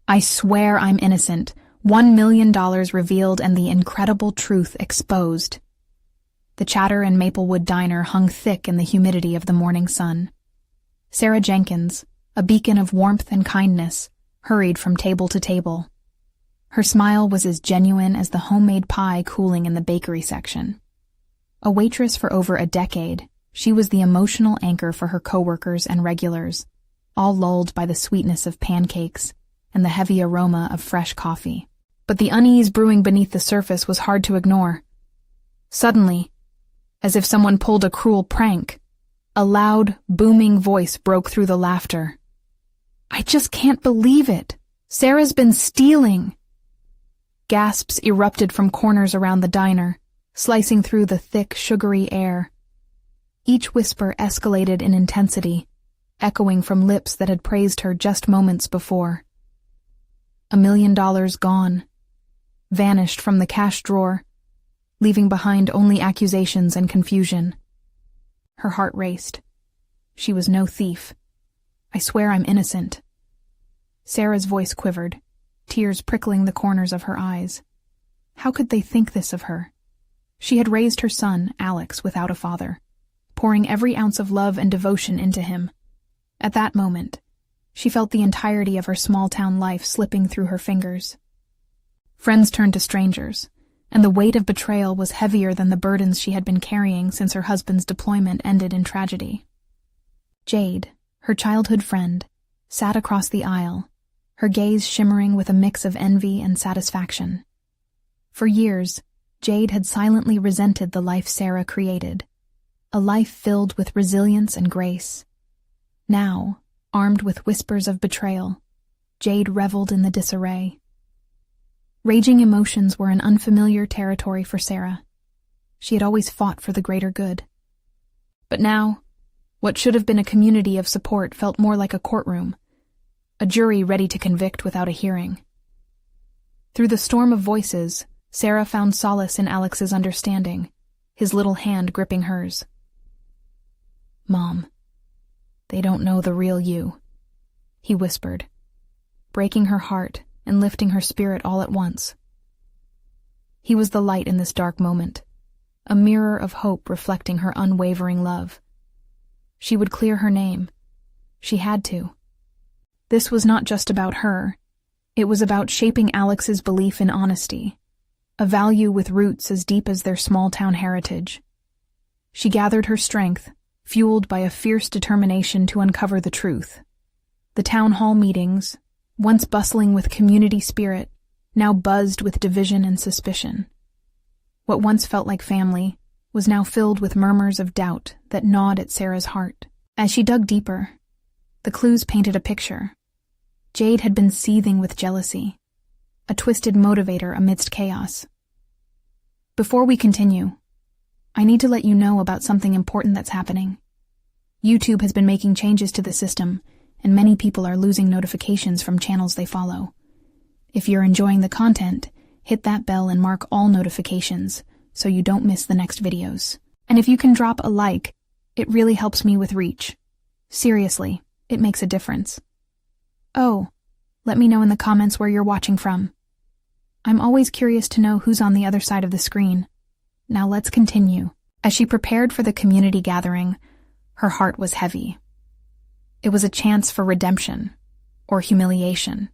I swear I'm innocent. $1 million revealed and the incredible truth exposed. The chatter in Maplewood Diner hung thick in the humidity of the morning sun. Sarah Jenkins, a beacon of warmth and kindness, hurried from table to table. Her smile was as genuine as the homemade pie cooling in the bakery section. A waitress for over a decade, she was the emotional anchor for her coworkers and regulars, all lulled by the sweetness of pancakes and the heavy aroma of fresh coffee. But the unease brewing beneath the surface was hard to ignore. Suddenly, as if someone pulled a cruel prank, a loud, booming voice broke through the laughter. "I just can't believe it! Sarah's been stealing!" Gasps erupted from corners around the diner, slicing through the thick, sugary air. Each whisper escalated in intensity, echoing from lips that had praised her just moments before. $1 million gone, vanished from the cash drawer, leaving behind only accusations and confusion. Her heart raced. She was no thief. "I swear I'm innocent." Sarah's voice quivered, tears prickling the corners of her eyes. How could they think this of her? She had raised her son, Alex, without a father, pouring every ounce of love and devotion into him. At that moment, she felt the entirety of her small-town life slipping through her fingers. Friends turned to strangers, and the weight of betrayal was heavier than the burdens she had been carrying since her husband's deployment ended in tragedy. Jade, her childhood friend, sat across the aisle, her gaze shimmering with a mix of envy and satisfaction. For years, Jade had silently resented the life Sarah created, a life filled with resilience and grace. Now, armed with whispers of betrayal, Jade reveled in the disarray. Raging emotions were an unfamiliar territory for Sarah. She had always fought for the greater good. But now, what should have been a community of support felt more like a courtroom, a jury ready to convict without a hearing. Through the storm of voices, Sarah found solace in Alex's understanding, his little hand gripping hers. "Mom, they don't know the real you," he whispered, breaking her heart and lifting her spirit all at once. He was the light in this dark moment, a mirror of hope reflecting her unwavering love. She would clear her name. She had to. This was not just about her. It was about shaping Alex's belief in honesty, a value with roots as deep as their small-town heritage. She gathered her strength, fueled by a fierce determination to uncover the truth. The town hall meetings, once bustling with community spirit, now buzzed with division and suspicion. What once felt like family was now filled with murmurs of doubt that gnawed at Sarah's heart. As she dug deeper, the clues painted a picture. Jade had been seething with jealousy, a twisted motivator amidst chaos. Before we continue, I need to let you know about something important that's happening. YouTube has been making changes to the system, and many people are losing notifications from channels they follow. If you're enjoying the content, hit that bell and mark all notifications so you don't miss the next videos. And if you can drop a like, it really helps me with reach. Seriously, it makes a difference. Oh, let me know in the comments where you're watching from. I'm always curious to know who's on the other side of the screen. Now let's continue. As she prepared for the community gathering, her heart was heavy. It was a chance for redemption, or humiliation.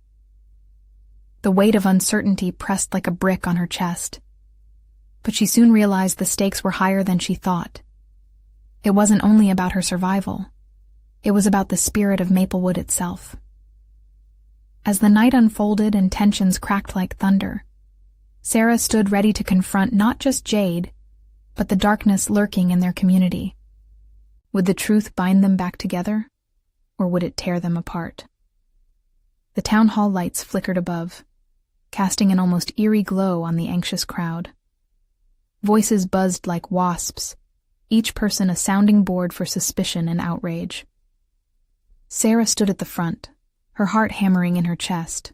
The weight of uncertainty pressed like a brick on her chest. But she soon realized the stakes were higher than she thought. It wasn't only about her survival. It was about the spirit of Maplewood itself. As the night unfolded and tensions cracked like thunder, Sarah stood ready to confront not just Jade, but the darkness lurking in their community. Would the truth bind them back together, or would it tear them apart? The town hall lights flickered above, casting an almost eerie glow on the anxious crowd. Voices buzzed like wasps, each person a sounding board for suspicion and outrage. Sarah stood at the front, her heart hammering in her chest.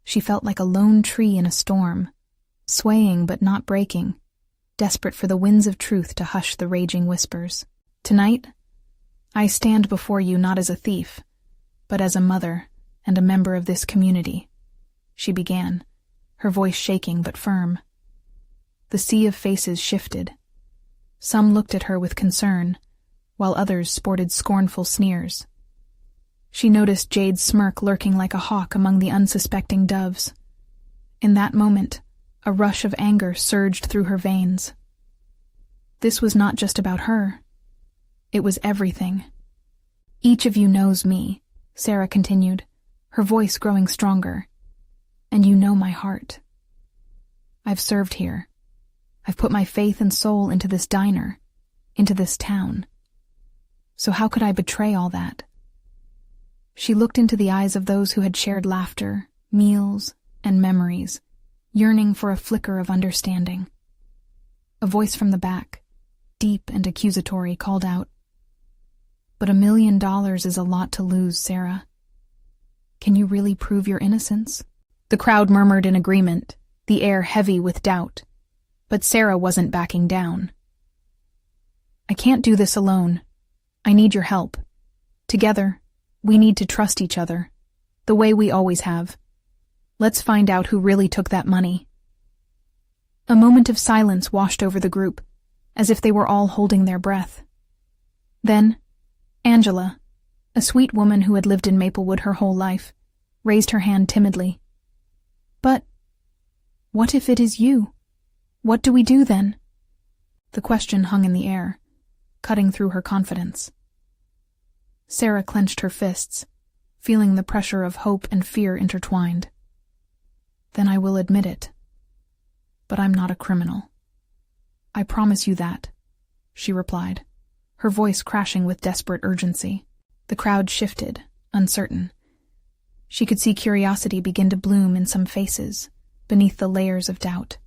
She felt like a lone tree in a storm, swaying but not breaking, desperate for the winds of truth to hush the raging whispers. Tonight, I stand before you not as a thief, but as a mother, and a member of this community," she began, her voice shaking but firm. The sea of faces shifted. Some looked at her with concern, while others sported scornful sneers. She noticed Jade's smirk lurking like a hawk among the unsuspecting doves. In that moment, a rush of anger surged through her veins. This was not just about her. It was everything. "Each of you knows me," Sarah continued, her voice growing stronger. "And you know my heart. I've served here. I've put my faith and soul into this diner, into this town. So how could I betray all that?" She looked into the eyes of those who had shared laughter, meals, and memories, yearning for a flicker of understanding. A voice from the back, deep and accusatory, called out, "But $1 million is a lot to lose, Sarah. Can you really prove your innocence?" The crowd murmured in agreement, the air heavy with doubt. But Sarah wasn't backing down. "I can't do this alone. I need your help. Together, we need to trust each other, the way we always have. Let's find out who really took that money." A moment of silence washed over the group, as if they were all holding their breath. Then, Angela, a sweet woman who had lived in Maplewood her whole life, raised her hand timidly. "But what if it is you? What do we do then?" The question hung in the air, cutting through her confidence. Sarah clenched her fists, feeling the pressure of hope and fear intertwined. "Then I will admit it. But I'm not a criminal. I promise you that," she replied, her voice crashing with desperate urgency. The crowd shifted, uncertain. She could see curiosity begin to bloom in some faces, beneath the layers of doubt.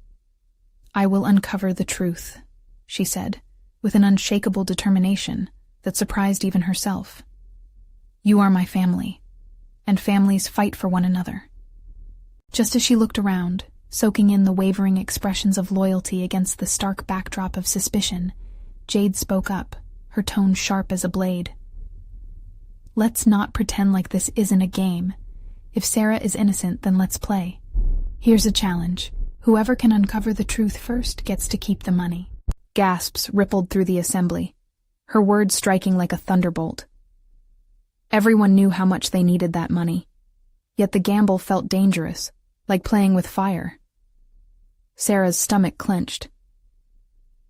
"I will uncover the truth," she said, with an unshakable determination that surprised even herself. "You are my family, and families fight for one another." Just as she looked around, soaking in the wavering expressions of loyalty against the stark backdrop of suspicion, Jade spoke up, her tone sharp as a blade. "Let's not pretend like this isn't a game. If Sarah is innocent, then let's play. Here's a challenge. Whoever can uncover the truth first gets to keep the money." Gasps rippled through the assembly, her words striking like a thunderbolt. Everyone knew how much they needed that money, yet the gamble felt dangerous, like playing with fire. Sarah's stomach clenched.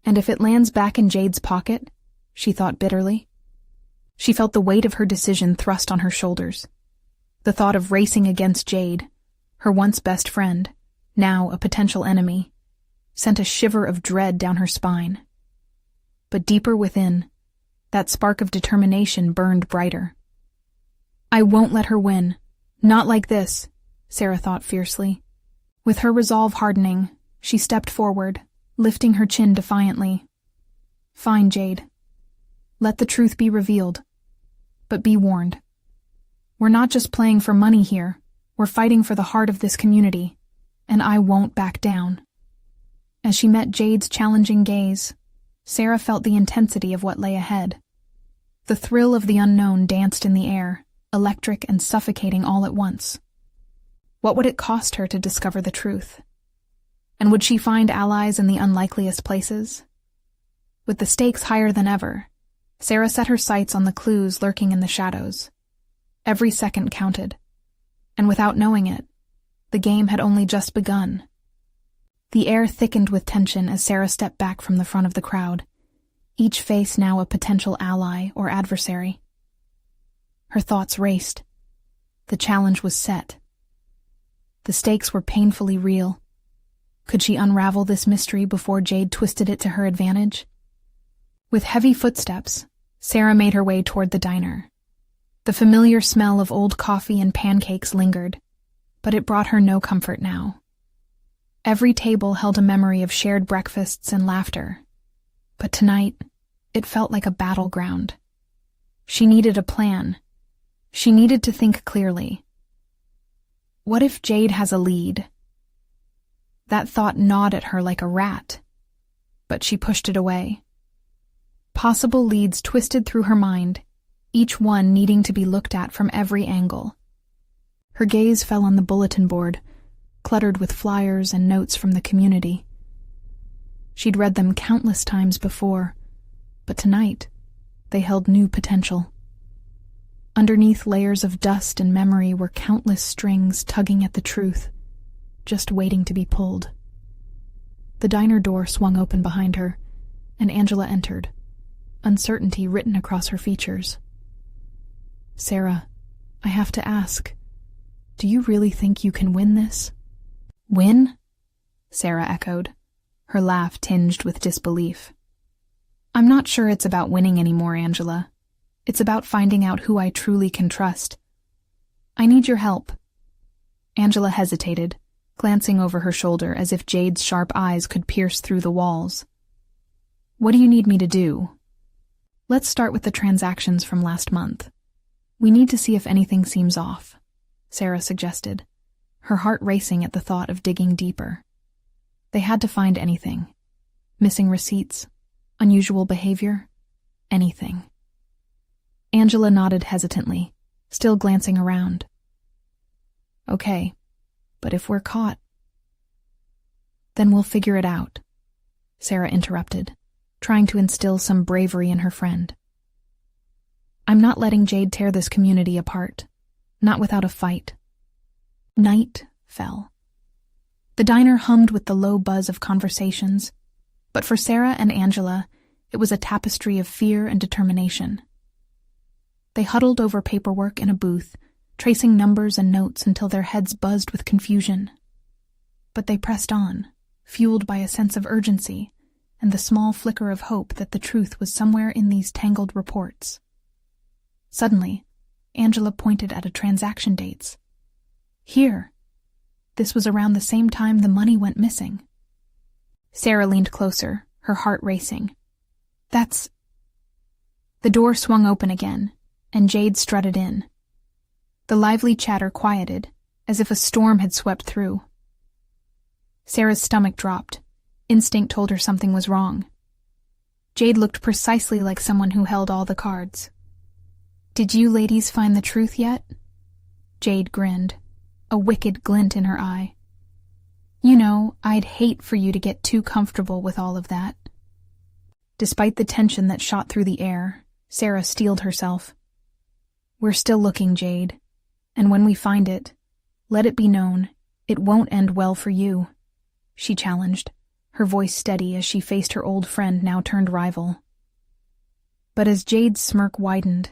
"And if it lands back in Jade's pocket?" she thought bitterly. She felt the weight of her decision thrust on her shoulders. The thought of racing against Jade, her once best friend, now a potential enemy, sent a shiver of dread down her spine. But deeper within, that spark of determination burned brighter. "I won't let her win. Not like this," Sarah thought fiercely. With her resolve hardening, she stepped forward, lifting her chin defiantly. "Fine, Jade. Let the truth be revealed. But be warned. We're not just playing for money here. We're fighting for the heart of this community. And I won't back down." As she met Jade's challenging gaze, Sarah felt the intensity of what lay ahead. The thrill of the unknown danced in the air, electric and suffocating all at once. What would it cost her to discover the truth? And would she find allies in the unlikeliest places? With the stakes higher than ever, Sarah set her sights on the clues lurking in the shadows. Every second counted, and without knowing it, the game had only just begun. The air thickened with tension as Sarah stepped back from the front of the crowd, each face now a potential ally or adversary. Her thoughts raced. The challenge was set. The stakes were painfully real. Could she unravel this mystery before Jade twisted it to her advantage? With heavy footsteps, Sarah made her way toward the diner. The familiar smell of old coffee and pancakes lingered, but it brought her no comfort now. Every table held a memory of shared breakfasts and laughter, but tonight, it felt like a battleground. She needed a plan. She needed to think clearly. What if Jade has a lead? That thought gnawed at her like a rat, but she pushed it away. Possible leads twisted through her mind, each one needing to be looked at from every angle. Her gaze fell on the bulletin board, cluttered with flyers and notes from the community. She'd read them countless times before, but tonight they held new potential. Underneath layers of dust and memory were countless strings tugging at the truth, just waiting to be pulled. The diner door swung open behind her, and Angela entered, uncertainty written across her features. "Sarah, I have to ask, do you really think you can win this?" "Win?" Sarah echoed, her laugh tinged with disbelief. "I'm not sure it's about winning anymore, Angela. It's about finding out who I truly can trust. I need your help." Angela hesitated, glancing over her shoulder as if Jade's sharp eyes could pierce through the walls. "What do you need me to do?" "Let's start with the transactions from last month. We need to see if anything seems off," Sarah suggested, her heart racing at the thought of digging deeper. They had to find anything. Missing receipts, unusual behavior, anything. Angela nodded hesitantly, still glancing around. "Okay, but if we're caught..." "Then we'll figure it out," Sarah interrupted, trying to instill some bravery in her friend. "I'm not letting Jade tear this community apart, not without a fight." Night fell. The diner hummed with the low buzz of conversations, but for Sarah and Angela, it was a tapestry of fear and determination. They huddled over paperwork in a booth, tracing numbers and notes until their heads buzzed with confusion. But they pressed on, fueled by a sense of urgency and the small flicker of hope that the truth was somewhere in these tangled reports. Suddenly, Angela pointed at a transaction dates. Here. This was around the same time the money went missing. Sarah leaned closer, her heart racing. "That's..." The door swung open again, and Jade strutted in. The lively chatter quieted, as if a storm had swept through. Sarah's stomach dropped. Instinct told her something was wrong. Jade looked precisely like someone who held all the cards. "Did you ladies find the truth yet?" Jade grinned, a wicked glint in her eye. "You know, I'd hate for you to get too comfortable with all of that." Despite the tension that shot through the air, Sarah steeled herself. "We're still looking, Jade, and when we find it, let it be known, it won't end well for you," she challenged, her voice steady as she faced her old friend now turned rival. But as Jade's smirk widened,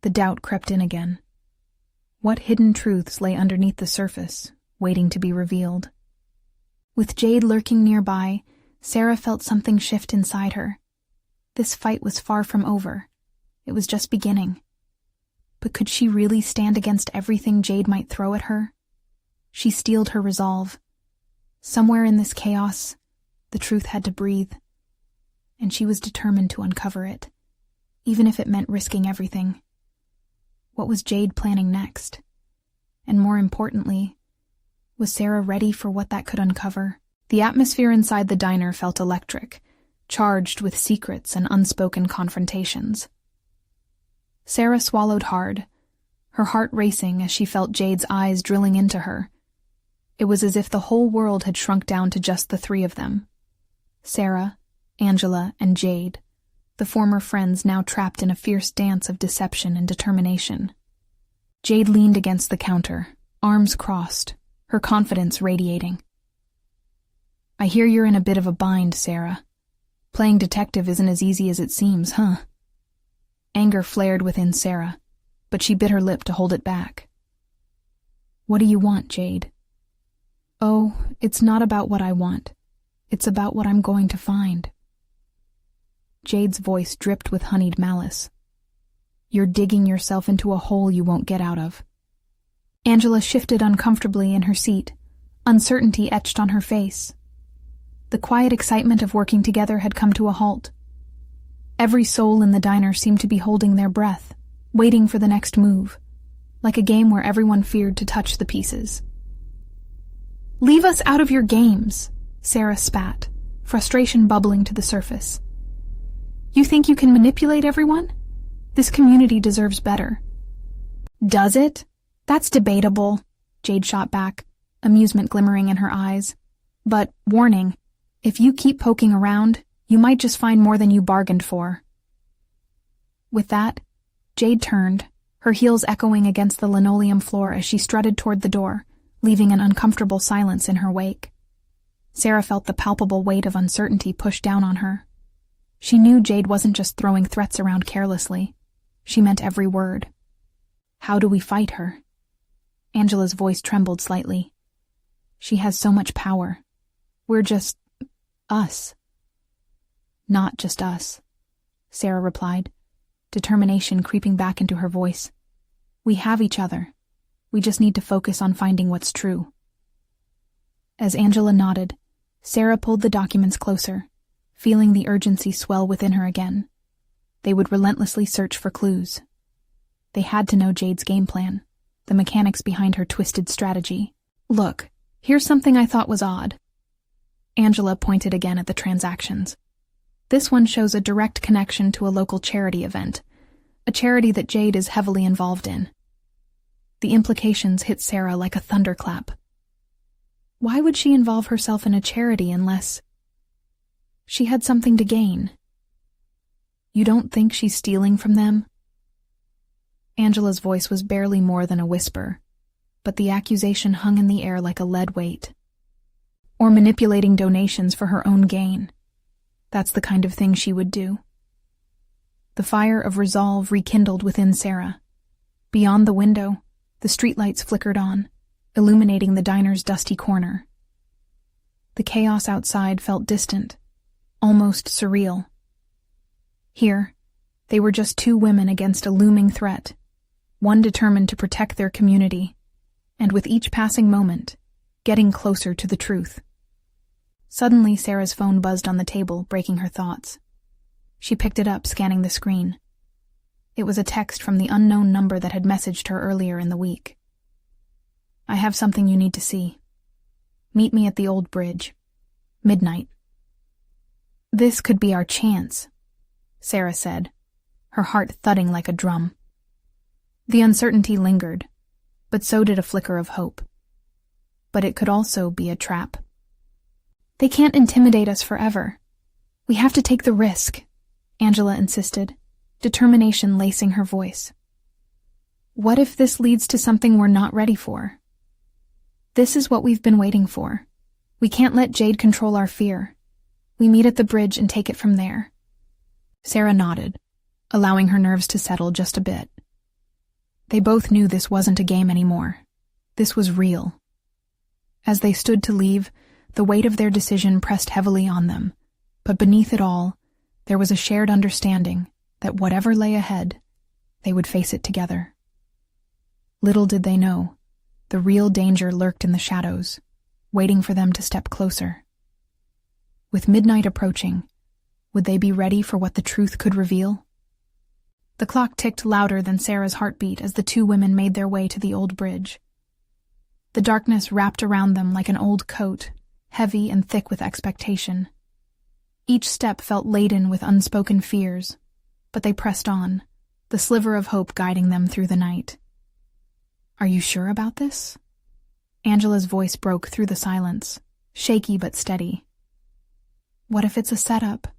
the doubt crept in again. What hidden truths lay underneath the surface, waiting to be revealed? With Jade lurking nearby, Sarah felt something shift inside her. This fight was far from over. It was just beginning. But could she really stand against everything Jade might throw at her? She steeled her resolve. Somewhere in this chaos, the truth had to breathe, and she was determined to uncover it, even if it meant risking everything. What was Jade planning next? And more importantly, was Sarah ready for what that could uncover? The atmosphere inside the diner felt electric, charged with secrets and unspoken confrontations. Sarah swallowed hard, her heart racing as she felt Jade's eyes drilling into her. It was as if the whole world had shrunk down to just the three of them. Sarah, Angela, and Jade, the former friends now trapped in a fierce dance of deception and determination. Jade leaned against the counter, arms crossed, her confidence radiating. "I hear you're in a bit of a bind, Sarah. Playing detective isn't as easy as it seems, huh?" Anger flared within Sarah, but she bit her lip to hold it back. "What do you want, Jade?" "Oh, it's not about what I want. It's about what I'm going to find." Jade's voice dripped with honeyed malice. "You're digging yourself into a hole you won't get out of." Angela shifted uncomfortably in her seat, uncertainty etched on her face. The quiet excitement of working together had come to a halt. Every soul in the diner seemed to be holding their breath, waiting for the next move, like a game where everyone feared to touch the pieces. "Leave us out of your games," Sarah spat, frustration bubbling to the surface. "You think you can manipulate everyone? This community deserves better." "Does it? That's debatable," Jade shot back, amusement glimmering in her eyes. But, warning, if you keep poking around, you might just find more than you bargained for. With that, Jade turned, her heels echoing against the linoleum floor as she strutted toward the door, leaving an uncomfortable silence in her wake. Sarah felt the palpable weight of uncertainty push down on her. She knew Jade wasn't just throwing threats around carelessly. She meant every word. How do we fight her? Angela's voice trembled slightly. She has so much power. We're just us. Not just us, Sarah replied, determination creeping back into her voice. We have each other. We just need to focus on finding what's true. As Angela nodded, Sarah pulled the documents closer, feeling the urgency swell within her again. They would relentlessly search for clues. They had to know Jade's game plan, the mechanics behind her twisted strategy. Look, here's something I thought was odd. Angela pointed again at the transactions. This one shows a direct connection to a local charity event, a charity that Jade is heavily involved in. The implications hit Sarah like a thunderclap. Why would she involve herself in a charity unless she had something to gain? You don't think she's stealing from them? Angela's voice was barely more than a whisper, but the accusation hung in the air like a lead weight. Or manipulating donations for her own gain. That's the kind of thing she would do. The fire of resolve rekindled within Sarah. Beyond the window, the streetlights flickered on, illuminating the diner's dusty corner. The chaos outside felt distant, almost surreal. Here, they were just two women against a looming threat, one determined to protect their community, and with each passing moment, getting closer to the truth. Suddenly, Sarah's phone buzzed on the table, breaking her thoughts. She picked it up, scanning the screen. It was a text from the unknown number that had messaged her earlier in the week. I have something you need to see. Meet me at the old bridge. Midnight. This could be our chance, Sarah said, her heart thudding like a drum. The uncertainty lingered, but so did a flicker of hope. But it could also be a trap. They can't intimidate us forever. We have to take the risk, Angela insisted, determination lacing her voice. What if this leads to something we're not ready for? This is what we've been waiting for. We can't let Jade control our fear. We meet at the bridge and take it from there. Sarah nodded, allowing her nerves to settle just a bit. They both knew this wasn't a game anymore. This was real. As they stood to leave, the weight of their decision pressed heavily on them, but beneath it all, there was a shared understanding that whatever lay ahead, they would face it together. Little did they know, the real danger lurked in the shadows, waiting for them to step closer. With midnight approaching, would they be ready for what the truth could reveal? The clock ticked louder than Sarah's heartbeat as the two women made their way to the old bridge. The darkness wrapped around them like an old coat, heavy and thick with expectation. Each step felt laden with unspoken fears, but they pressed on, the sliver of hope guiding them through the night. Are you sure about this? Angela's voice broke through the silence, shaky but steady. What if it's a setup?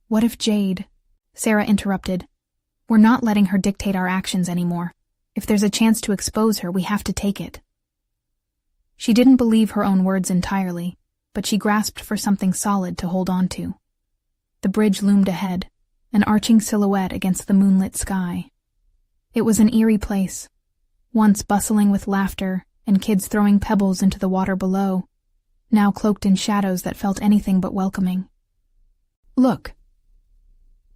What if Jade? Sarah interrupted. We're not letting her dictate our actions anymore. If there's a chance to expose her, we have to take it. She didn't believe her own words entirely, but she grasped for something solid to hold on to. The bridge loomed ahead, an arching silhouette against the moonlit sky. It was an eerie place, once bustling with laughter and kids throwing pebbles into the water below, now cloaked in shadows that felt anything but welcoming. Look.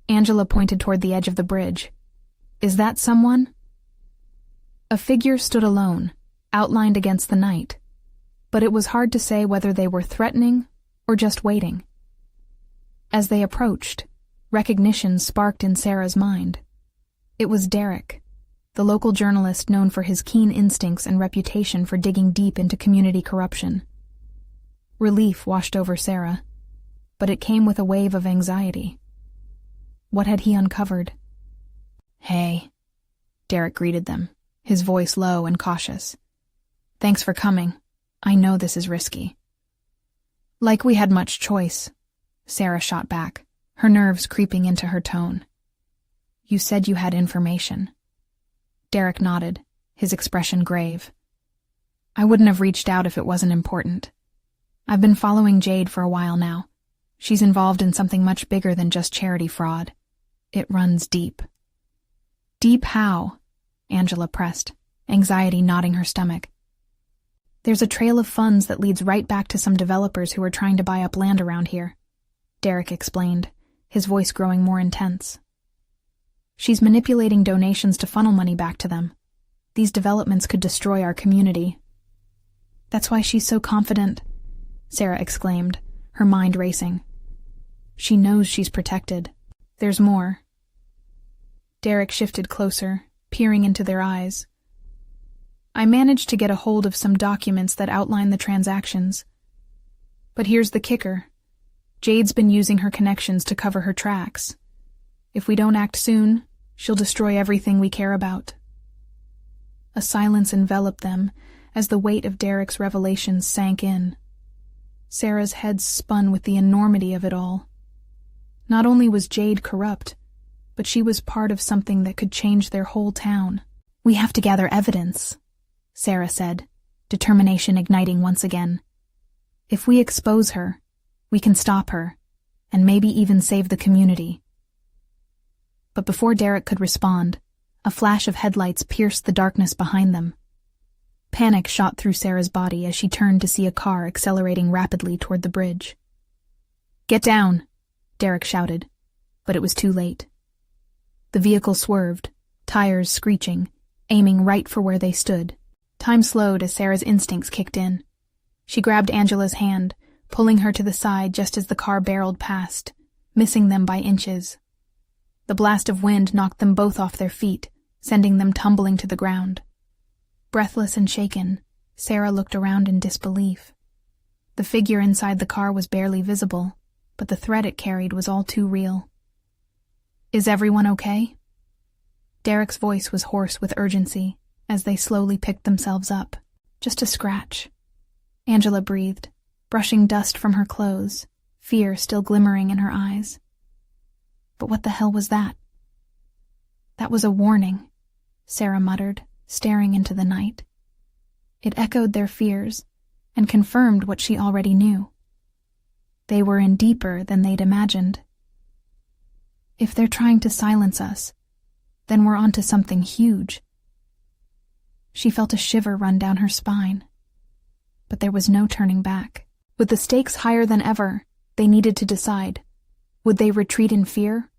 Angela pointed toward the edge of the bridge. Is that someone? A figure stood alone, outlined against the night, but it was hard to say whether they were threatening or just waiting. As they approached, recognition sparked in Sarah's mind. It was Derek, the local journalist known for his keen instincts and reputation for digging deep into community corruption. Relief washed over Sarah, but it came with a wave of anxiety. What had he uncovered? Hey, Derek greeted them, his voice low and cautious. Thanks for coming. I know this is risky. Like we had much choice, Sarah shot back, her nerves creeping into her tone. You said you had information. Derek nodded, his expression grave. I wouldn't have reached out if it wasn't important. I've been following Jade for a while now. She's involved in something much bigger than just charity fraud. It runs deep. Deep how? Angela pressed, anxiety knotting her stomach. There's a trail of funds that leads right back to some developers who are trying to buy up land around here, Derek explained, his voice growing more intense. She's manipulating donations to funnel money back to them. These developments could destroy our community. That's why she's so confident, Sarah exclaimed, her mind racing. She knows she's protected. There's more. Derek shifted closer, peering into their eyes. I managed to get a hold of some documents that outline the transactions. But here's the kicker. Jade's been using her connections to cover her tracks. If we don't act soon, she'll destroy everything we care about. A silence enveloped them as the weight of Derek's revelations sank in. Sarah's head spun with the enormity of it all. Not only was Jade corrupt, but she was part of something that could change their whole town. We have to gather evidence, Sarah said, determination igniting once again. If we expose her, we can stop her, and maybe even save the community. But before Derek could respond, a flash of headlights pierced the darkness behind them. Panic shot through Sarah's body as she turned to see a car accelerating rapidly toward the bridge. Get down, Derek shouted, but it was too late. The vehicle swerved, tires screeching, aiming right for where they stood. Time slowed as Sarah's instincts kicked in. She grabbed Angela's hand, pulling her to the side just as the car barreled past, missing them by inches. The blast of wind knocked them both off their feet, sending them tumbling to the ground. Breathless and shaken, Sarah looked around in disbelief. The figure inside the car was barely visible, but the threat it carried was all too real. Is everyone okay? Derek's voice was hoarse with urgency as they slowly picked themselves up. Just a scratch. Angela breathed, brushing dust from her clothes, fear still glimmering in her eyes. But what the hell was that? That was a warning, Sarah muttered, staring into the night. It echoed their fears and confirmed what she already knew. They were in deeper than they'd imagined. If they're trying to silence us, then we're onto something huge. She felt a shiver run down her spine. But there was no turning back. With the stakes higher than ever, they needed to decide. Would they retreat in fear,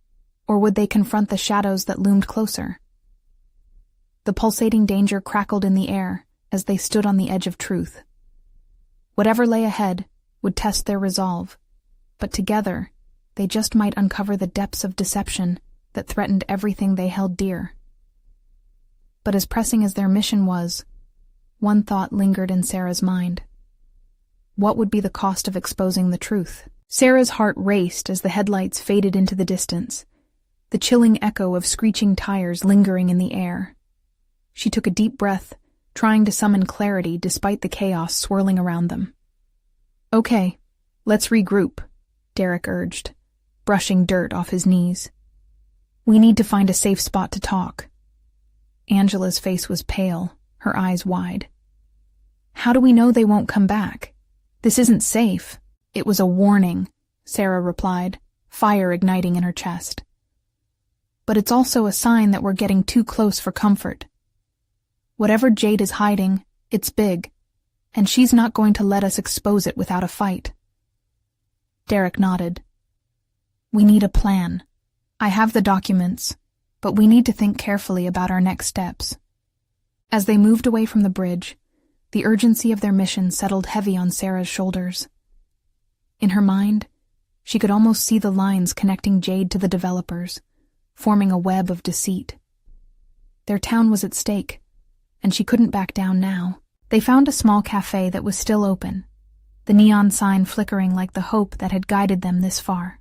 or would they confront the shadows that loomed closer? The pulsating danger crackled in the air as they stood on the edge of truth. Whatever lay ahead would test their resolve, but together, they just might uncover the depths of deception that threatened everything they held dear. But as pressing as their mission was, one thought lingered in Sarah's mind. What would be the cost of exposing the truth? Sarah's heart raced as the headlights faded into the distance, the chilling echo of screeching tires lingering in the air. She took a deep breath, trying to summon clarity despite the chaos swirling around them. Okay, let's regroup, Derek urged, brushing dirt off his knees. We need to find a safe spot to talk. Angela's face was pale, her eyes wide. How do we know they won't come back? This isn't safe. It was a warning, Sarah replied, fire igniting in her chest. But it's also a sign that we're getting too close for comfort. Whatever Jade is hiding, it's big, and she's not going to let us expose it without a fight. Derek nodded. We need a plan. I have the documents, but we need to think carefully about our next steps. As they moved away from the bridge, the urgency of their mission settled heavy on Sarah's shoulders. In her mind, she could almost see the lines connecting Jade to the developers, forming a web of deceit. Their town was at stake, and she couldn't back down now. They found a small cafe that was still open, the neon sign flickering like the hope that had guided them this far.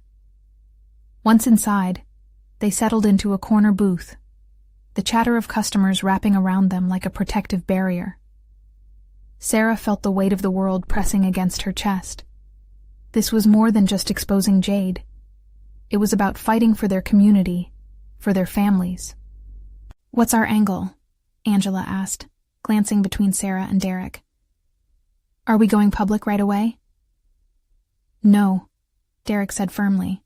Once inside, they settled into a corner booth, the chatter of customers wrapping around them like a protective barrier. Sarah felt the weight of the world pressing against her chest. This was more than just exposing Jade. It was about fighting for their community, for their families. "What's our angle?" Angela asked, glancing between Sarah and Derek. "Are we going public right away?" "No," Derek said firmly.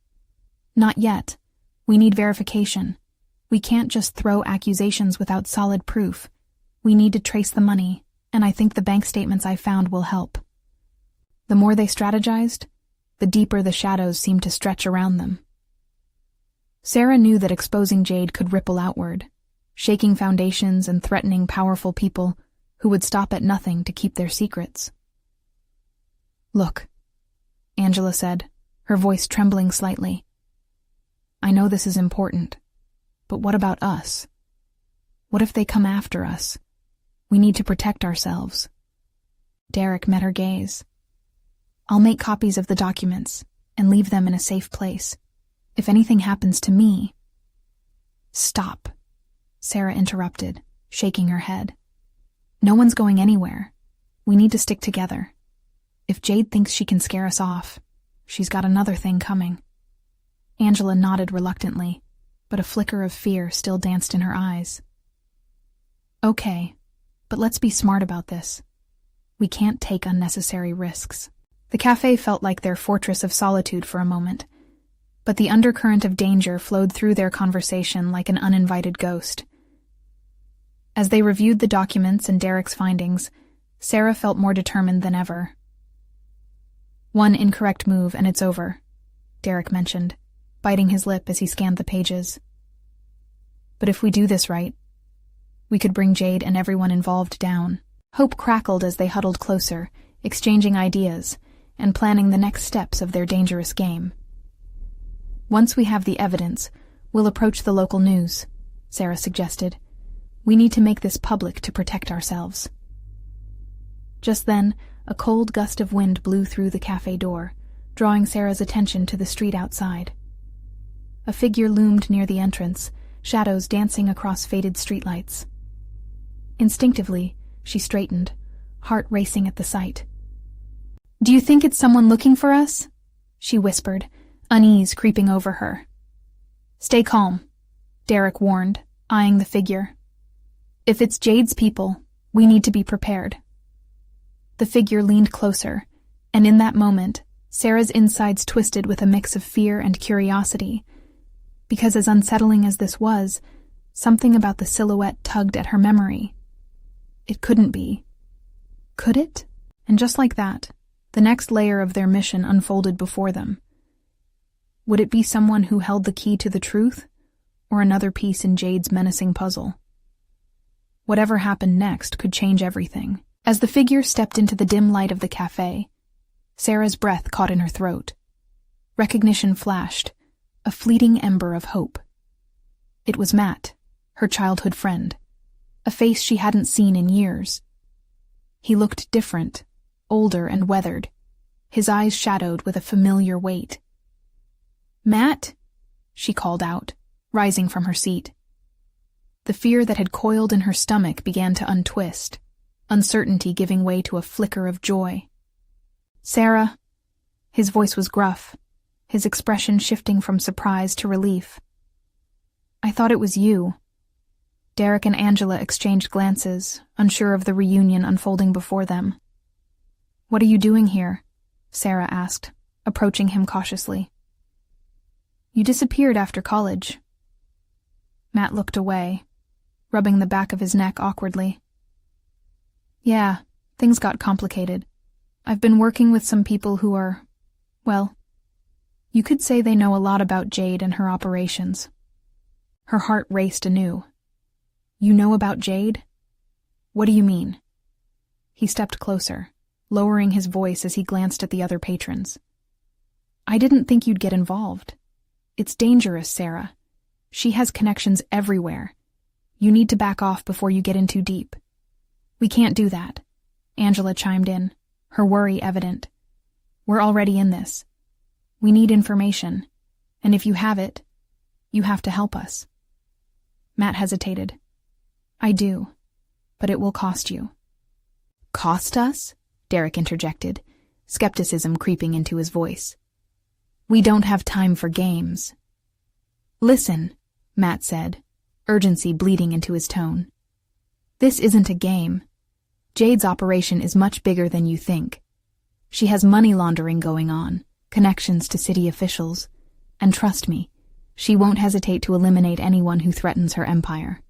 "Not yet. We need verification. We can't just throw accusations without solid proof. We need to trace the money, and I think the bank statements I found will help." The more they strategized, the deeper the shadows seemed to stretch around them. Sarah knew that exposing Jade could ripple outward, shaking foundations and threatening powerful people who would stop at nothing to keep their secrets. "Look," Angela said, her voice trembling slightly. "I know this is important, but what about us? What if they come after us? We need to protect ourselves." Derek met her gaze. "I'll make copies of the documents and leave them in a safe place. If anything happens to me—" "Stop," Sarah interrupted, shaking her head. "No one's going anywhere. We need to stick together. If Jade thinks she can scare us off, she's got another thing coming." Angela nodded reluctantly, but a flicker of fear still danced in her eyes. "Okay, but let's be smart about this. We can't take unnecessary risks." The cafe felt like their fortress of solitude for a moment, but the undercurrent of danger flowed through their conversation like an uninvited ghost. As they reviewed the documents and Derek's findings, Sarah felt more determined than ever. "One incorrect move and it's over," Derek mentioned, biting his lip as he scanned the pages. "But if we do this right, we could bring Jade and everyone involved down." Hope crackled as they huddled closer, exchanging ideas and planning the next steps of their dangerous game. "Once we have the evidence, we'll approach the local news," Sarah suggested. "We need to make this public to protect ourselves." Just then, a cold gust of wind blew through the cafe door, drawing Sarah's attention to the street outside. A figure loomed near the entrance, shadows dancing across faded streetlights. Instinctively, she straightened, heart racing at the sight. "Do you think it's someone looking for us?" she whispered, unease creeping over her. "Stay calm," Derek warned, eyeing the figure. "If it's Jade's people, we need to be prepared." The figure leaned closer, and in that moment, Sarah's insides twisted with a mix of fear and curiosity, because as unsettling as this was, something about the silhouette tugged at her memory. It couldn't be. Could it? And just like that, the next layer of their mission unfolded before them. Would it be someone who held the key to the truth, or another piece in Jade's menacing puzzle? Whatever happened next could change everything. As the figure stepped into the dim light of the cafe, Sarah's breath caught in her throat. Recognition flashed, a fleeting ember of hope. It was Matt, her childhood friend, a face she hadn't seen in years. He looked different, older and weathered, his eyes shadowed with a familiar weight. "Matt?" she called out, rising from her seat. The fear that had coiled in her stomach began to untwist, uncertainty giving way to a flicker of joy. "Sarah," his voice was gruff, his expression shifting from surprise to relief. "I thought it was you." Derek and Angela exchanged glances, unsure of the reunion unfolding before them. "What are you doing here?" Sarah asked, approaching him cautiously. "You disappeared after college." Matt looked away, rubbing the back of his neck awkwardly. "Yeah, things got complicated. I've been working with some people who are, well, you could say they know a lot about Jade and her operations." Her heart raced anew. "You know about Jade? What do you mean?" He stepped closer, lowering his voice as he glanced at the other patrons. "I didn't think you'd get involved. It's dangerous, Sarah. She has connections everywhere. You need to back off before you get in too deep." "We can't do that," Angela chimed in, her worry evident. "We're already in this. We need information, and if you have it, you have to help us." Matt hesitated. "I do, but it will cost you." Cost us? Derek interjected, skepticism creeping into his voice. We don't have time for games. Listen, Matt said, urgency bleeding into his tone. This isn't a game. Jade's operation is much bigger than you think. She has money laundering going on, connections to city officials, and trust me, she won't hesitate to eliminate anyone who threatens her empire.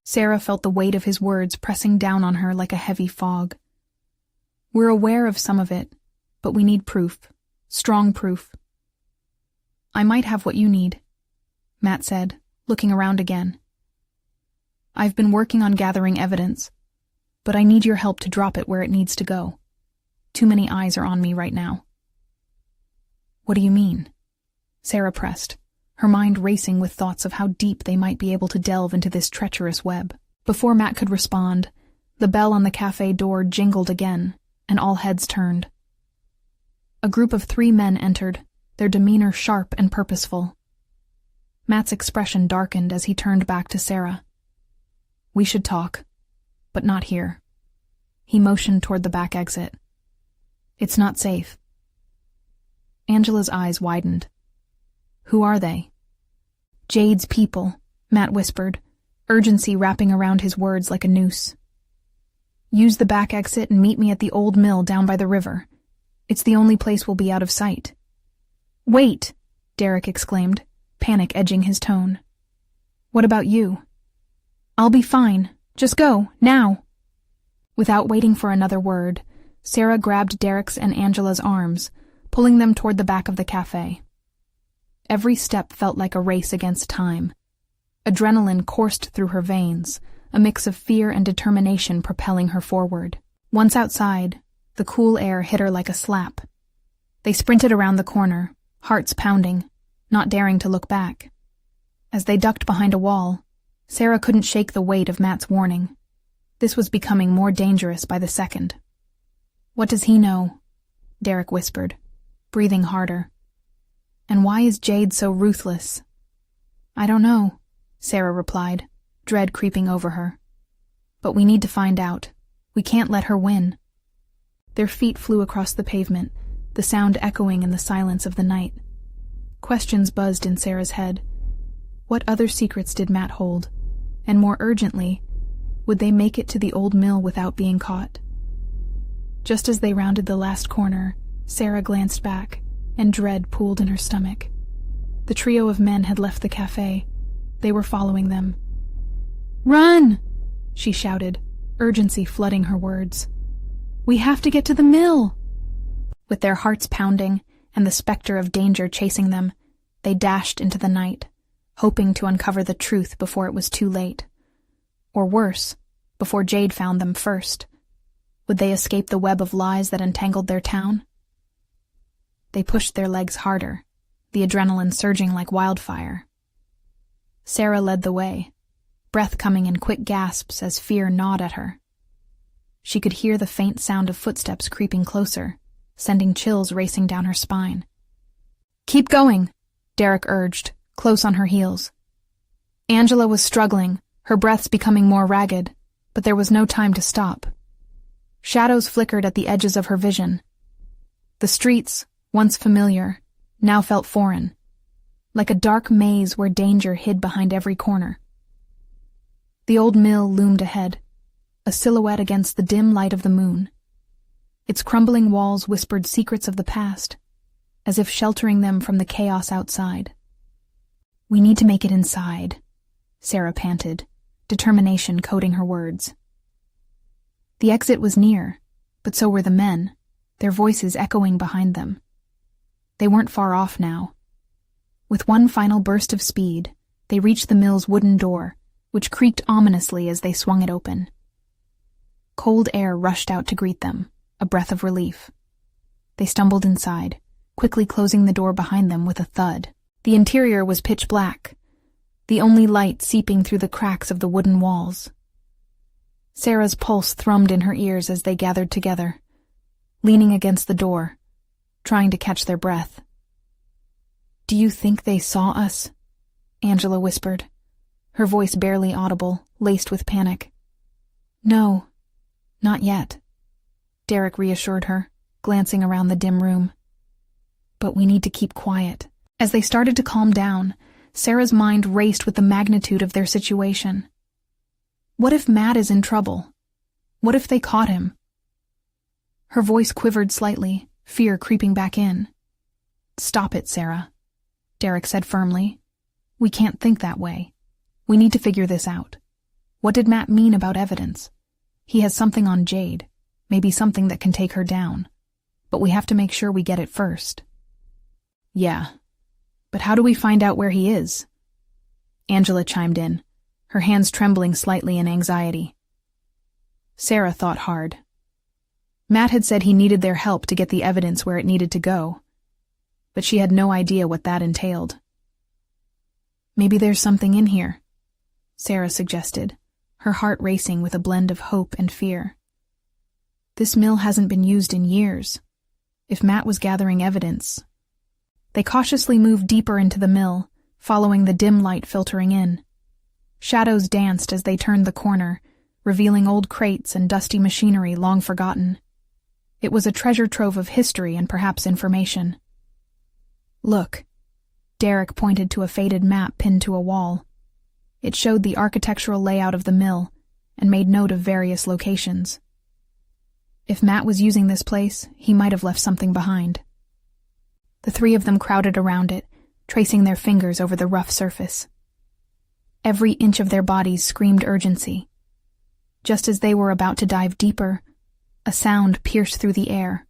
Sarah felt the weight of his words pressing down on her like a heavy fog. We're aware of some of it, but we need proof, strong proof. I might have what you need, Matt said, looking around again. I've been working on gathering evidence, but I need your help to drop it where it needs to go. Too many eyes are on me right now. What do you mean? Sarah pressed, her mind racing with thoughts of how deep they might be able to delve into this treacherous web. Before Matt could respond, the bell on the cafe door jingled again, and all heads turned. A group of 3 men entered, their demeanor sharp and purposeful. Matt's expression darkened as he turned back to Sarah. We should talk, but not here. He motioned toward the back exit. It's not safe. Angela's eyes widened. Who are they? Jade's people, Matt whispered, urgency wrapping around his words like a noose. Use the back exit and meet me at the old mill down by the river. It's the only place we'll be out of sight. Wait, Derek exclaimed, panic edging his tone. What about you? I'll be fine. Just go, now. Without waiting for another word, Sarah grabbed Derek's and Angela's arms, pulling them toward the back of the cafe. Every step felt like a race against time. Adrenaline coursed through her veins, a mix of fear and determination propelling her forward. Once outside, the cool air hit her like a slap. They sprinted around the corner, hearts pounding, not daring to look back. As they ducked behind a wall, Sarah couldn't shake the weight of Matt's warning. This was becoming more dangerous by the second. What does he know? Derek whispered, breathing harder. And why is Jade so ruthless? I don't know, Sarah replied, dread creeping over her. But we need to find out. We can't let her win. Their feet flew across the pavement, the sound echoing in the silence of the night. Questions buzzed in Sarah's head. What other secrets did Matt hold? And more urgently, would they make it to the old mill without being caught? Just as they rounded the last corner, Sarah glanced back, and dread pooled in her stomach. The trio of men had left the cafe. They were following them. Run! She shouted, urgency flooding her words. We have to get to the mill! With their hearts pounding and the specter of danger chasing them, they dashed into the night, hoping to uncover the truth before it was too late. Or worse, before Jade found them first. Would they escape the web of lies that entangled their town? They pushed their legs harder, the adrenaline surging like wildfire. Sarah led the way, breath coming in quick gasps as fear gnawed at her. She could hear the faint sound of footsteps creeping closer, sending chills racing down her spine. Keep going, Derek urged, close on her heels. Angela was struggling, her breaths becoming more ragged, but there was no time to stop. Shadows flickered at the edges of her vision. The streets, once familiar, now felt foreign, like a dark maze where danger hid behind every corner. The old mill loomed ahead, a silhouette against the dim light of the moon. Its crumbling walls whispered secrets of the past, as if sheltering them from the chaos outside. We need to make it inside, Sarah panted, determination coating her words. The exit was near, but so were the men, their voices echoing behind them. They weren't far off now. With one final burst of speed, they reached the mill's wooden door, which creaked ominously as they swung it open. Cold air rushed out to greet them, a breath of relief. They stumbled inside, quickly closing the door behind them with a thud. The interior was pitch black, the only light seeping through the cracks of the wooden walls. Sarah's pulse thrummed in her ears as they gathered together, leaning against the door, trying to catch their breath. Do you think they saw us? Angela whispered, her voice barely audible, laced with panic. No, not yet, Derek reassured her, glancing around the dim room. But we need to keep quiet. As they started to calm down, Sarah's mind raced with the magnitude of their situation. What if Matt is in trouble? What if they caught him? Her voice quivered slightly, fear creeping back in. "Stop it, Sarah," Derek said firmly. "We can't think that way. We need to figure this out. What did Matt mean about evidence? He has something on Jade, maybe something that can take her down. But we have to make sure we get it first." "Yeah, but how do we find out where he is?" Angela chimed in, her hands trembling slightly in anxiety. Sarah thought hard. Matt had said he needed their help to get the evidence where it needed to go, but she had no idea what that entailed. "Maybe there's something in here," Sarah suggested, her heart racing with a blend of hope and fear. This mill hasn't been used in years. If Matt was gathering evidence... They cautiously moved deeper into the mill, following the dim light filtering in. Shadows danced as they turned the corner, revealing old crates and dusty machinery long forgotten. It was a treasure trove of history and perhaps information. "Look," Derek pointed to a faded map pinned to a wall. It showed the architectural layout of the mill and made note of various locations. If Matt was using this place, he might have left something behind. The three of them crowded around it, tracing their fingers over the rough surface. Every inch of their bodies screamed urgency. Just as they were about to dive deeper, a sound pierced through the air.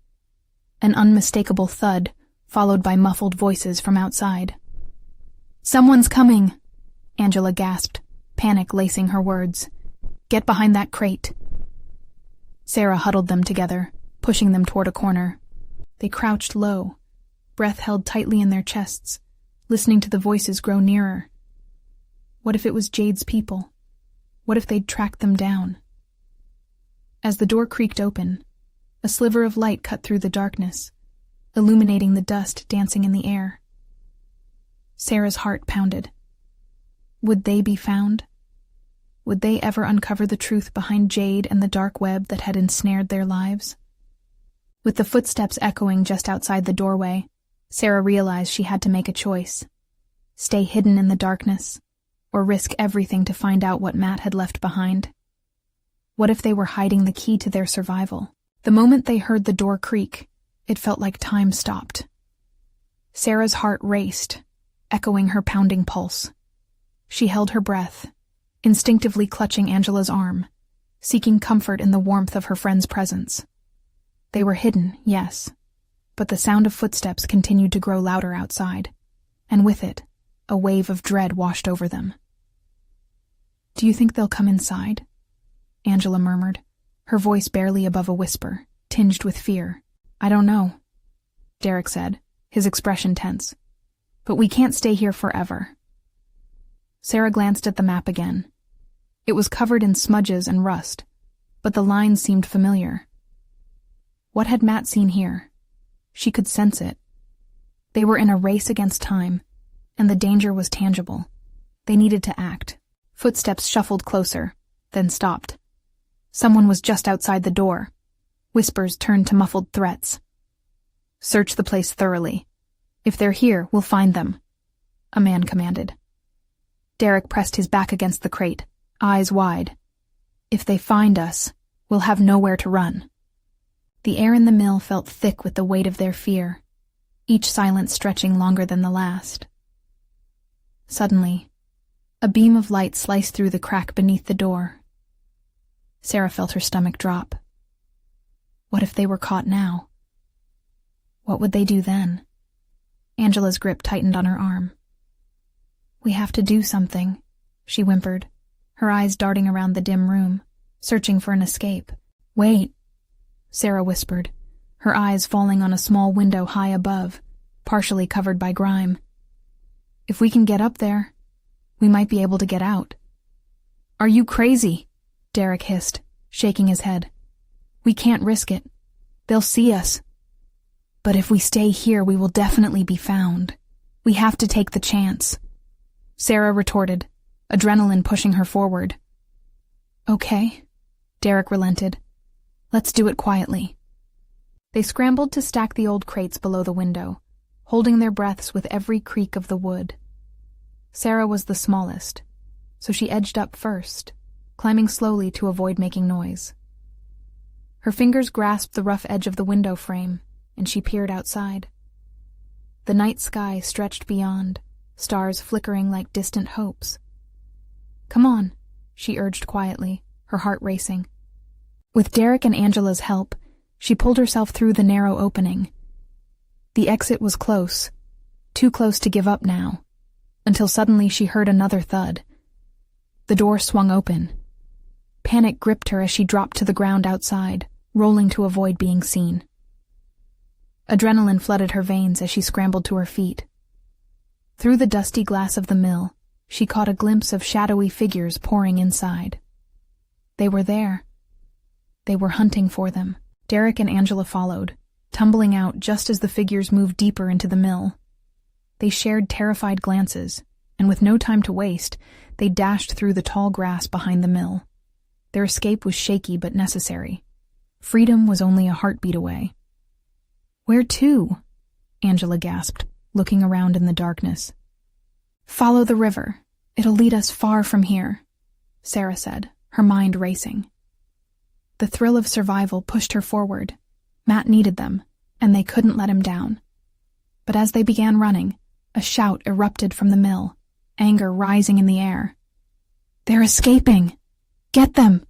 An unmistakable thud, followed by muffled voices from outside. "Someone's coming!" Angela gasped, panic lacing her words. "Get behind that crate." Sarah huddled them together, pushing them toward a corner. They crouched low, breath held tightly in their chests, listening to the voices grow nearer. What if it was Jade's people? What if they'd tracked them down? As the door creaked open, a sliver of light cut through the darkness, illuminating the dust dancing in the air. Sarah's heart pounded. Would they be found? Would they ever uncover the truth behind Jade and the dark web that had ensnared their lives? With the footsteps echoing just outside the doorway, Sarah realized she had to make a choice. Stay hidden in the darkness, or risk everything to find out what Matt had left behind. What if they were hiding the key to their survival? The moment they heard the door creak, it felt like time stopped. Sarah's heart raced, echoing her pounding pulse. She held her breath, instinctively clutching Angela's arm, seeking comfort in the warmth of her friend's presence. They were hidden, yes, but the sound of footsteps continued to grow louder outside, and with it, a wave of dread washed over them. "Do you think they'll come inside?" Angela murmured, her voice barely above a whisper, tinged with fear. "I don't know," Derek said, his expression tense. "But we can't stay here forever." Sarah glanced at the map again. It was covered in smudges and rust, but the lines seemed familiar. What had Matt seen here? She could sense it. They were in a race against time, and the danger was tangible. They needed to act. Footsteps shuffled closer, then stopped. Someone was just outside the door. Whispers turned to muffled threats. "Search the place thoroughly. If they're here, we'll find them," a man commanded. Derek pressed his back against the crate, eyes wide. "If they find us, we'll have nowhere to run." The air in the mill felt thick with the weight of their fear, each silence stretching longer than the last. Suddenly, a beam of light sliced through the crack beneath the door. Sarah felt her stomach drop. What if they were caught now? What would they do then? Angela's grip tightened on her arm. "We have to do something," she whimpered, her eyes darting around the dim room, searching for an escape. "Wait," Sarah whispered, her eyes falling on a small window high above, partially covered by grime. "If we can get up there, we might be able to get out." "Are you crazy?" Derek hissed, shaking his head. "We can't risk it. They'll see us." "But if we stay here, we will definitely be found. We have to take the chance," Sarah retorted, adrenaline pushing her forward. "Okay," Derek relented. "Let's do it quietly. They scrambled to stack the old crates below the window, holding their breaths with every creak of the wood. Sarah was the smallest, so she edged up first, climbing slowly to avoid making noise. Her fingers grasped the rough edge of the window frame, and she peered outside. The night sky stretched beyond, stars flickering like distant hopes. "Come on," she urged quietly, her heart racing. With Derek and Angela's help, she pulled herself through the narrow opening. The exit was close, too close to give up now, until suddenly she heard another thud. The door swung open. Panic gripped her as she dropped to the ground outside, rolling to avoid being seen. Adrenaline flooded her veins as she scrambled to her feet. Through the dusty glass of the mill, she caught a glimpse of shadowy figures pouring inside. They were there. They were hunting for them. Derek and Angela followed, tumbling out just as the figures moved deeper into the mill. They shared terrified glances, and with no time to waste, they dashed through the tall grass behind the mill. Their escape was shaky but necessary. Freedom was only a heartbeat away. "Where to?" Angela gasped, looking around in the darkness. "Follow the river. It'll lead us far from here," Sarah said, her mind racing. The thrill of survival pushed her forward. Matt needed them, and they couldn't let him down. But as they began running, a shout erupted from the mill, anger rising in the air. "They're escaping! Get them!"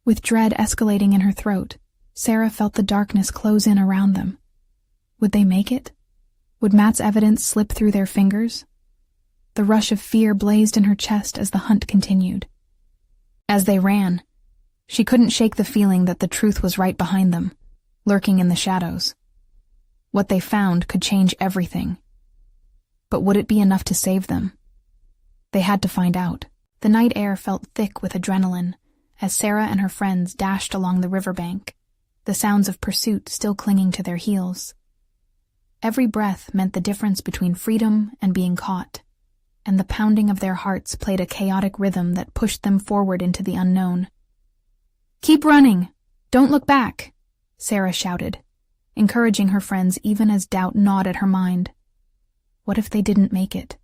With dread escalating in her throat, Sarah felt the darkness close in around them. Would they make it? Would Matt's evidence slip through their fingers? The rush of fear blazed in her chest as the hunt continued. As they ran, she couldn't shake the feeling that the truth was right behind them, lurking in the shadows. What they found could change everything. But would it be enough to save them? They had to find out. The night air felt thick with adrenaline as Sarah and her friends dashed along the riverbank, the sounds of pursuit still clinging to their heels. Every breath meant the difference between freedom and being caught, and the pounding of their hearts played a chaotic rhythm that pushed them forward into the unknown. "Keep running! Don't look back!" Sarah shouted, encouraging her friends even as doubt gnawed at her mind. What if they didn't make it?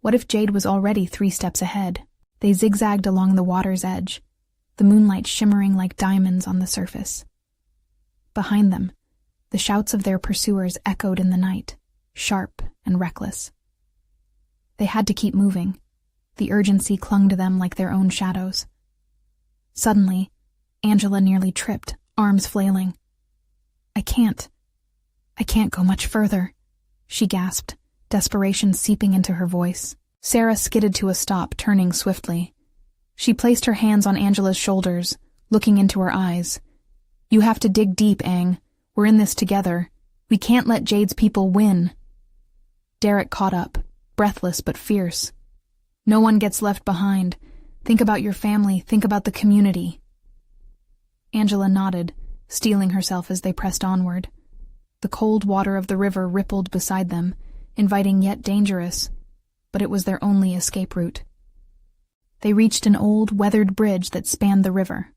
What if Jade was already 3 steps ahead? They zigzagged along the water's edge, the moonlight shimmering like diamonds on the surface. Behind them, the shouts of their pursuers echoed in the night, sharp and reckless. They had to keep moving. The urgency clung to them like their own shadows. Suddenly, Angela nearly tripped, arms flailing. I can't go much further," she gasped, desperation seeping into her voice. Sarah skidded to a stop, turning swiftly. She placed her hands on Angela's shoulders, looking into her eyes. "You have to dig deep, Ang. We're in this together. We can't let Jade's people win." Derek caught up, breathless but fierce. "No one gets left behind. Think about your family, think about the community." Angela nodded, steeling herself as they pressed onward. The cold water of the river rippled beside them, inviting yet dangerous, but it was their only escape route. They reached an old, weathered bridge that spanned the river.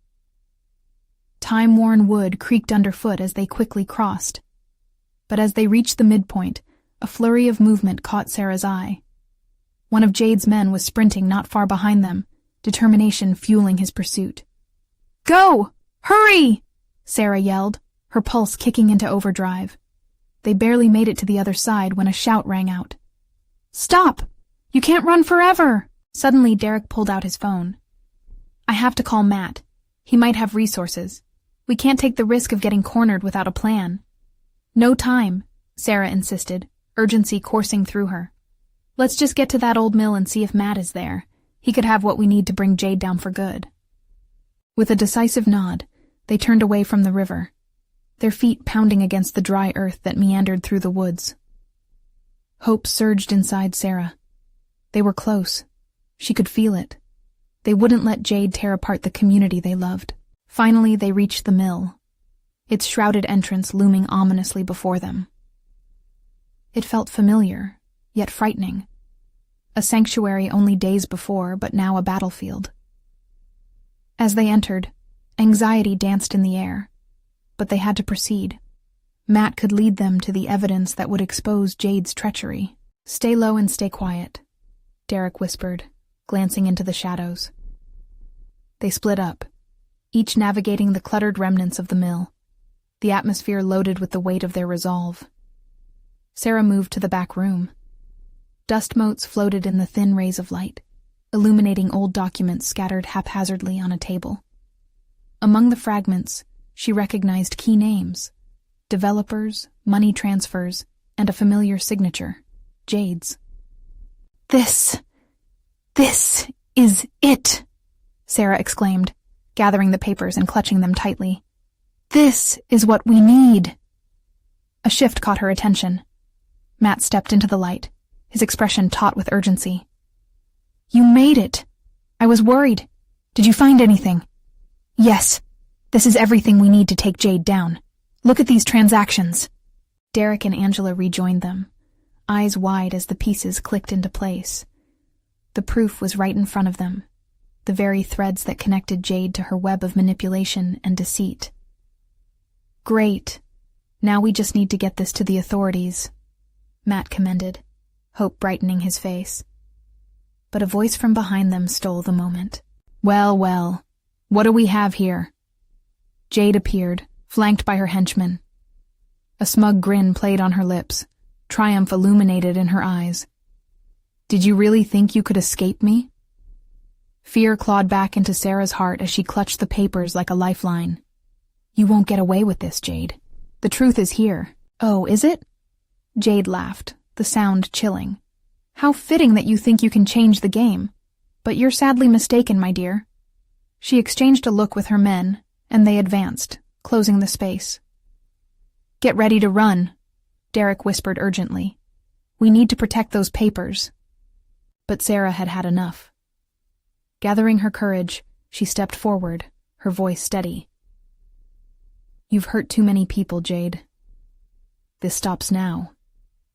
Time-worn wood creaked underfoot as they quickly crossed. But as they reached the midpoint, a flurry of movement caught Sarah's eye. One of Jade's men was sprinting not far behind them, determination fueling his pursuit. "Go! Hurry!" Sarah yelled, her pulse kicking into overdrive. They barely made it to the other side when a shout rang out. "Stop! You can't run forever!" Suddenly, Derek pulled out his phone. "I have to call Matt. He might have resources. We can't take the risk of getting cornered without a plan." "No time," Sarah insisted, urgency coursing through her. "Let's just get to that old mill and see if Matt is there. He could have what we need to bring Jade down for good." With a decisive nod, they turned away from the river, their feet pounding against the dry earth that meandered through the woods. Hope surged inside Sarah. They were close. She could feel it. They wouldn't let Jade tear apart the community they loved. Finally, they reached the mill, its shrouded entrance looming ominously before them. It felt familiar, yet frightening. A sanctuary only days before, but now a battlefield. As they entered, anxiety danced in the air, but they had to proceed. Matt could lead them to the evidence that would expose Jade's treachery. "Stay low and stay quiet," Derek whispered, glancing into the shadows. They split up, each navigating the cluttered remnants of the mill, the atmosphere loaded with the weight of their resolve. Sarah moved to the back room. Dust motes floated in the thin rays of light, illuminating old documents scattered haphazardly on a table. Among the fragments, she recognized key names: developers, money transfers, and a familiar signature, Jade's. This is it," Sarah exclaimed, gathering the papers and clutching them tightly. "This is what we need." A shift caught her attention. Matt stepped into the light, his expression taut with urgency. "You made it. I was worried. Did you find anything?" "Yes. This is everything we need to take Jade down. Look at these transactions." Derek and Angela rejoined them, eyes wide as the pieces clicked into place. The proof was right in front of them, the very threads that connected Jade to her web of manipulation and deceit. "Great. Now we just need to get this to the authorities," Matt commended, hope brightening his face. But a voice from behind them stole the moment. Well, what do we have here?" Jade appeared, flanked by her henchmen. A smug grin played on her lips, triumph illuminated in her eyes. "Did you really think you could escape me?" Fear clawed back into Sarah's heart as she clutched the papers like a lifeline. "You won't get away with this, Jade. The truth is here." "Oh, is it?" Jade laughed, the sound chilling. "How fitting that you think you can change the game. But you're sadly mistaken, my dear." She exchanged a look with her men, and they advanced, closing the space. "Get ready to run," Derek whispered urgently. "We need to protect those papers." But Sarah had had enough. Gathering her courage, she stepped forward, her voice steady. "You've hurt too many people, Jade. This stops now.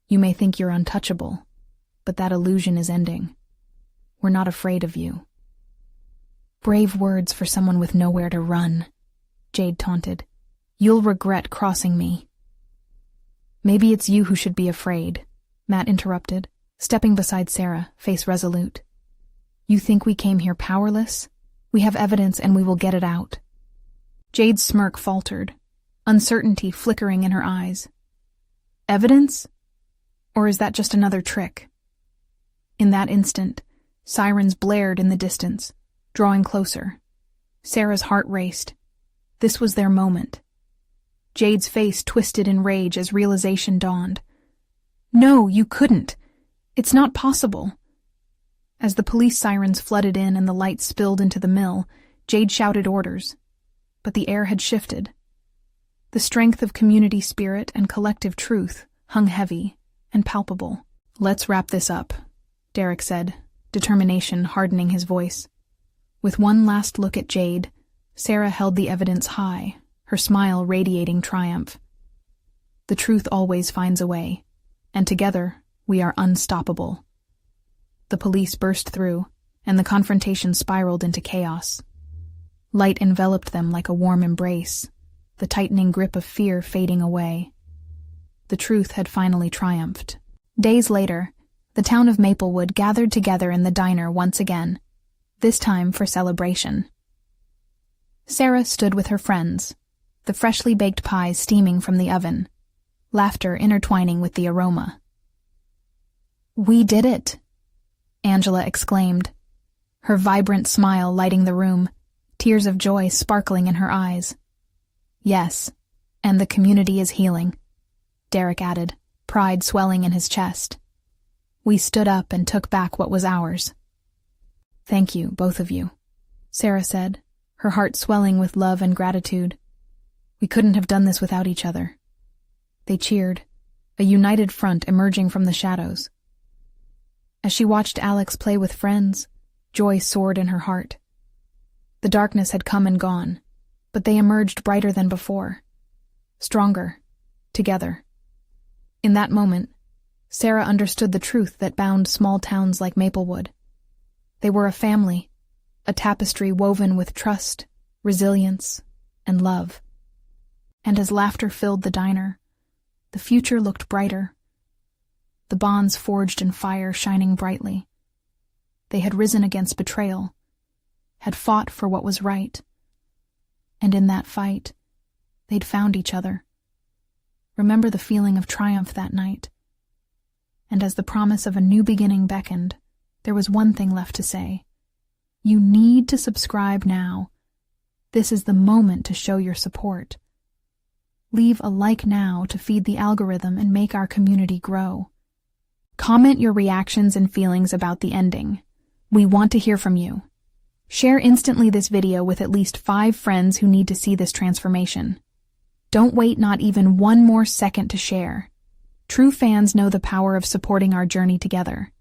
You may think you're untouchable, but that illusion is ending. We're not afraid of you." "Brave words for someone with nowhere to run," Jade taunted. "You'll regret crossing me." "Maybe it's you who should be afraid," Matt interrupted, stepping beside Sarah, face resolute. "You think we came here powerless? We have evidence and we will get it out." Jade's smirk faltered, uncertainty flickering in her eyes. "Evidence? Or is that just another trick?" In that instant, sirens blared in the distance, drawing closer. Sarah's heart raced. This was their moment. Jade's face twisted in rage as realization dawned. "No, you couldn't. It's not possible." As the police sirens flooded in and the lights spilled into the mill, Jade shouted orders. But the air had shifted. The strength of community spirit and collective truth hung heavy and palpable. "Let's wrap this up," Derek said, determination hardening his voice. With one last look at Jade, Sarah held the evidence high, her smile radiating triumph. "The truth always finds a way, and together we are unstoppable." The police burst through, and the confrontation spiraled into chaos. Light enveloped them like a warm embrace, the tightening grip of fear fading away. The truth had finally triumphed. Days later, the town of Maplewood gathered together in the diner once again, this time for celebration. Sarah stood with her friends, the freshly baked pies steaming from the oven, laughter intertwining with the aroma. "We did it," Angela exclaimed, her vibrant smile lighting the room, tears of joy sparkling in her eyes. "Yes, and the community is healing," Derek added, pride swelling in his chest. "We stood up and took back what was ours." "Thank you, both of you," Sarah said, her heart swelling with love and gratitude. "We couldn't have done this without each other." They cheered, a united front emerging from the shadows. As she watched Alex play with friends, joy soared in her heart. The darkness had come and gone, but they emerged brighter than before, stronger, together. In that moment, Sarah understood the truth that bound small towns like Maplewood. They were a family, a tapestry woven with trust, resilience, and love. And as laughter filled the diner, The future looked brighter. The bonds forged in fire shining brightly. They had risen against betrayal, had fought for what was right. And in that fight, they'd found each other. Remember the feeling of triumph that night. And as the promise of a new beginning beckoned, there was one thing left to say. You need to subscribe now. This is the moment to show your support. Leave a like now to feed the algorithm and make our community grow. Comment your reactions and feelings about the ending. We want to hear from you. Share instantly this video with at least 5 friends who need to see this transformation. Don't wait not even one more second to share. True fans know the power of supporting our journey together.